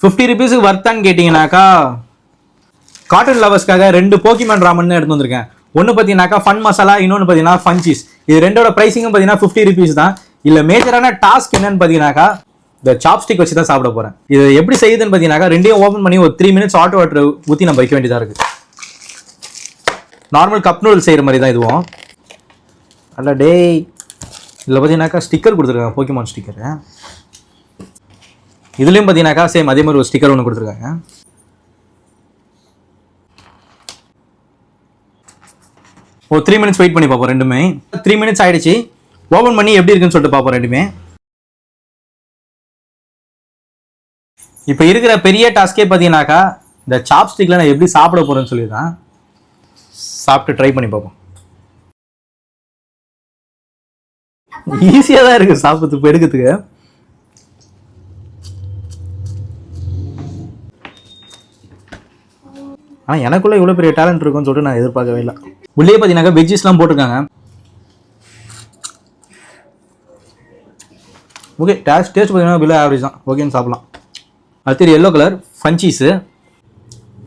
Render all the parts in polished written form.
50 rupees வர்த்தான்னு கேட்டிங்கனாக்கா cotton லவர்ஸ்க்காக 2 Pokemon Raman எடுத்து வந்திருக்கேன். ஒன்று பார்த்தீங்கன்னாக்கா ஃபன் மசாலா, இன்னொன்று பார்த்தீங்கன்னா ஃபன் சீஸ். இது ரெண்டோட ப்ரைஸிங்கும் பார்த்தீங்கன்னா 50 rupees தான். இல்லை மேஜரான டாஸ்க் என்னன்னு பார்த்தீங்கன்னாக்கா இந்த சாப்ஸ்டிக் வச்சு தான் சாப்பிட போகிறேன். இது எப்படி செய்யுதுன்னு பார்த்தீங்கன்னாக்கா ரெண்டையும் ஓப்பன் பண்ணி ஒரு 3 minutes ஹாட் வாட்டர் ஊற்றி நம்ம வைக்க வேண்டியதாக இருக்குது. நார்மல் கப் நூடுல்ஸ் செய்கிற மாதிரி தான் இதுவும். அல்ல டேய், இதில் பார்த்தீங்கன்னாக்கா ஸ்டிக்கர் கொடுத்துருக்காங்க, போக்கிமான் ஸ்டிக்கரு. இதுலேயும் பார்த்தீங்கன்னாக்கா சேம் அதே மாதிரி ஒரு ஸ்டிக்கர் ஒன்று கொடுத்துருக்காங்க. ஒரு 3 minutes வெயிட் பண்ணி பார்ப்போம் ரெண்டுமே. 3 minutes ஆயிடுச்சு. ஓப்பன் பண்ணி எப்படி இருக்குன்னு சொல்லிட்டு பார்ப்போம் ரெண்டுமே. இப்போ இருக்கிற பெரிய டாஸ்கே பார்த்தீங்கன்னாக்கா இந்த சாப்ஸ்டிக்ல நான் எப்படி சாப்பிட போறேன்னு சொல்லி தான் சாப்பிட்டு ட்ரை பண்ணி பார்ப்போம். ஈஸியாக தான் இருக்கு சாப்பிட்றதுக்கு எடுக்கிறதுக்கு. ஆனால் எனக்குள்ள இவ்வளோ பெரிய டேலண்ட் இருக்குன்னு சொல்லிட்டு நான் எதிர்பார்க்கவே இல்லை. உள்ளே பார்த்தீங்கன்னாக்கா வெஜ்ஜஸ்லாம் போட்டிருக்காங்க. ஓகே, டேஸ்ட் பார்த்தீங்கன்னா பிலோ ஆவரேஜ் தான். ஓகேன்னு சாப்பிடலாம். அடுத்தது எல்லோ கலர் ஃபன் சீஸு.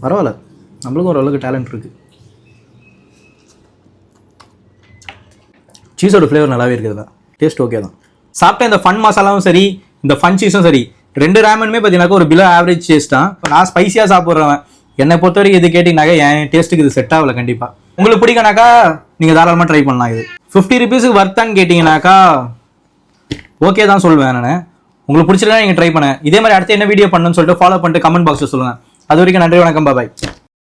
பரவாயில்ல, நம்மளுக்கும் ஓரளவுக்கு டேலண்ட் இருக்குது. சீஸோட ஃப்ளேவர் நல்லாவே இருக்குதுல்ல, டேஸ்ட் ஓகே தான். சாப்பிட்ட இந்த ஃபன் மசாலாவும் சரி, இந்த ஃபன் சீஸும் சரி, 2 ராமனுமே பார்த்தீங்கன்னாக்கா ஒரு பிலோ ஆவரேஜ் டேஸ்ட் தான். நான் ஸ்பைஸியாக சாப்பிட்றேன். என்னை பொறுத்த வரைக்கும் இது கேட்டிங்கனாக்கா என் டேஸ்ட்டுக்கு இது செட் ஆகலை. கண்டிப்பாக உங்களுக்கு பிடிக்கனாக்கா நீங்கள் தாராளமாக ட்ரை பண்ணலாம். இது 50 rupees வர்த்தான்னு கேட்டிங்கனாக்கா ஓகே தான் சொல்லுவேன் நான். உங்களுக்கு பிடிச்சிருக்கா நீங்கள் ட்ரை பண்ணேன். இதே மாதிரி அடுத்து என்ன வீடியோ பண்ணணும்னு சொல்லிட்டு ஃபாலோ பண்ணிட்டு கமெண்ட் பாக்ஸில் சொல்லுங்கள். அது வரைக்கும் நன்றி, வணக்கம், பாய்.